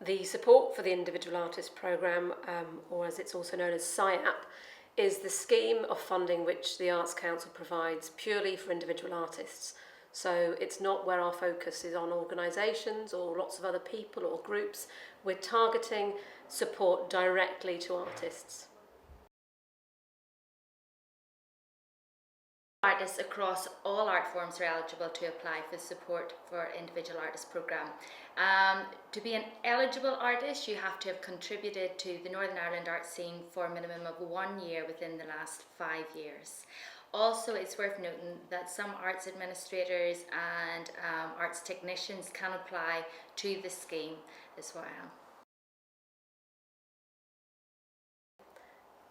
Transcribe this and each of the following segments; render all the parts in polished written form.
The support for the Individual Artist Programme, or as it's also known as SIAP, is the scheme of funding which the Arts Council provides purely for individual artists. So it's not where our focus is on organisations or lots of other people or groups. We're targeting support directly to artists. Artists across all art forms are eligible to apply for support for Individual Artist Programme. To be an eligible artist, you have to have contributed to the Northern Ireland art scene for a minimum of 1 year within the last 5 years. Also, it's worth noting that some arts administrators and arts technicians can apply to the scheme as well.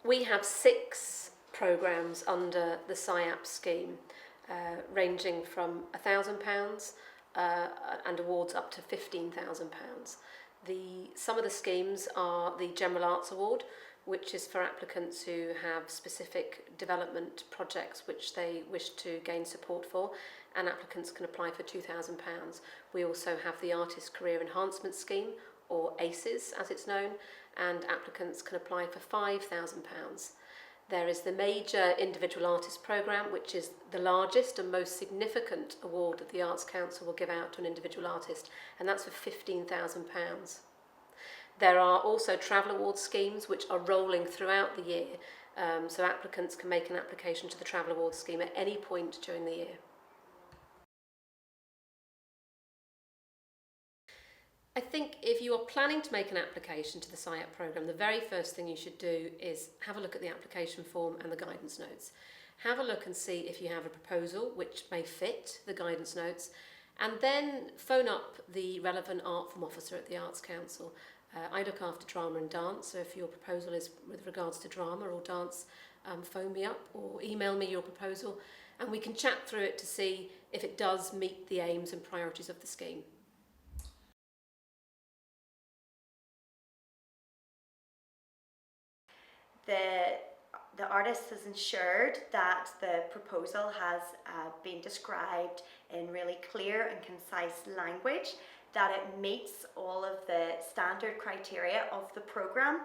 We have 6 programmes under the SIAP scheme, ranging from £1,000 and awards up to £15,000. Some of the schemes are the General Arts Award, which is for applicants who have specific development projects which they wish to gain support for, and applicants can apply for £2,000. We also have the Artist Career Enhancement Scheme, or ACES as it's known, and applicants can apply for £5,000. There is the Major Individual Artist Programme, which is the largest and most significant award that the Arts Council will give out to an individual artist, and that's for £15,000. There are also travel award schemes which are rolling throughout the year, so applicants can make an application to the travel award scheme at any point during the year. I think if you are planning to make an application to the SIAP programme, the very first thing you should do is have a look at the application form and the guidance notes. Have a look and see if you have a proposal which may fit the guidance notes, and then phone up the relevant art form officer at the Arts Council. I look after drama and dance, so if your proposal is with regards to drama or dance, phone me up or email me your proposal, and we can chat through it to see if it does meet the aims and priorities of the scheme. The artist has ensured that the proposal has been described in really clear and concise language, that it meets all of the standard criteria of the programme,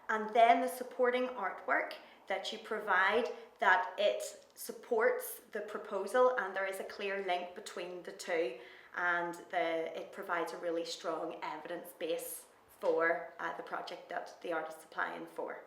and then the supporting artwork that you provide, that it supports the proposal and there is a clear link between the two, and it provides a really strong evidence base for the project that the artist is applying for.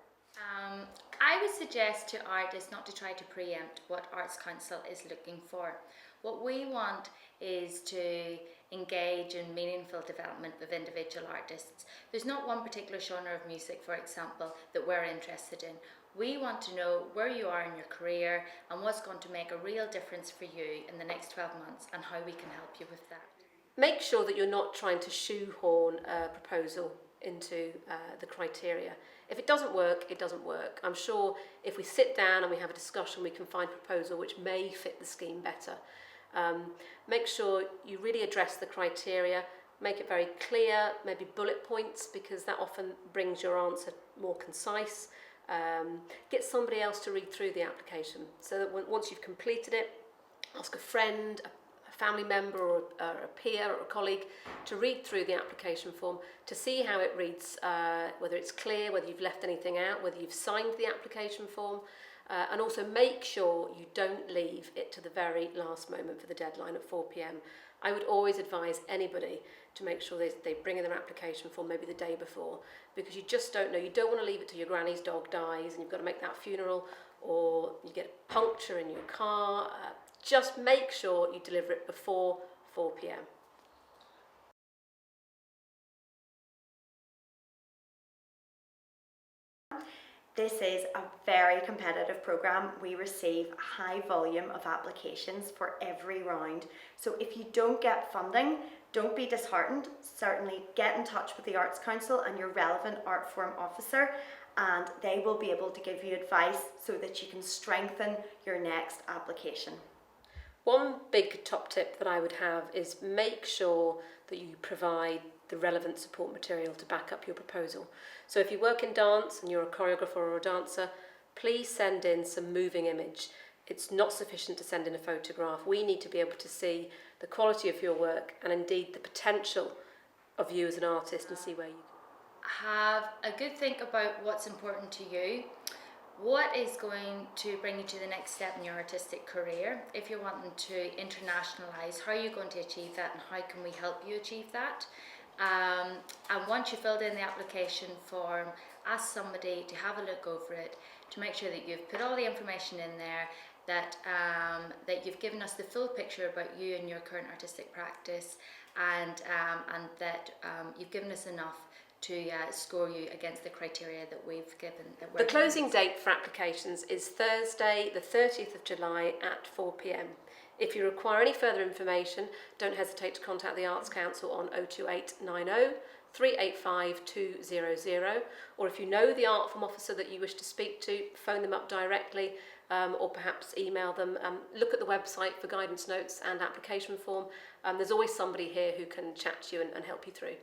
I would suggest to artists not to try to preempt what Arts Council is looking for. What we want is to engage in meaningful development of individual artists. There's not one particular genre of music, for example, that we're interested in. We want to know where you are in your career and what's going to make a real difference for you in the next 12 months and how we can help you with that. Make sure that you're not trying to shoehorn a proposal into the criteria. If it doesn't work, it doesn't work. I'm sure if we sit down and we have a discussion, we can find a proposal which may fit the scheme better. Make sure you really address the criteria, make it very clear, maybe bullet points, because that often brings your answer more concise. Get somebody else to read through the application, so that once you've completed it, ask a friend, a family member or a peer or a colleague to read through the application form to see how it reads, whether it's clear, whether you've left anything out, whether you've signed the application form, and also make sure you don't leave it to the very last moment for the deadline at 4 p.m. I would always advise anybody to make sure they bring in their application form maybe the day before, because you just don't know. You don't want to leave it till your granny's dog dies and you've got to make that funeral, or you get a puncture in your car. Just make sure you deliver it before 4 p.m. This is a very competitive programme. We receive a high volume of applications for every round. So if you don't get funding, don't be disheartened. Certainly get in touch with the Arts Council and your relevant art form officer, and they will be able to give you advice so that you can strengthen your next application. One big top tip that I would have is make sure that you provide the relevant support material to back up your proposal. So if you work in dance and you're a choreographer or a dancer, please send in some moving image. It's not sufficient to send in a photograph. We need to be able to see the quality of your work and indeed the potential of you as an artist and see where you Have a good think about what's important to you. What is going to bring you to the next step in your artistic career? If you're wanting to internationalise, how are you going to achieve that, and how can we help you achieve that? And once you filled in the application form, ask somebody to have a look over it, to make sure that you've put all the information in there, that that you've given us the full picture about you and your current artistic practice, and that you've given us enough to score you against the criteria that we've given. The closing date for applications is Thursday, the 30th of July at 4 p.m. If you require any further information, don't hesitate to contact the Arts Council on 02890 385 200, or if you know the art form officer that you wish to speak to, phone them up directly, or perhaps email them. Look at the website for guidance notes and application form. There's always somebody here who can chat to you and help you through.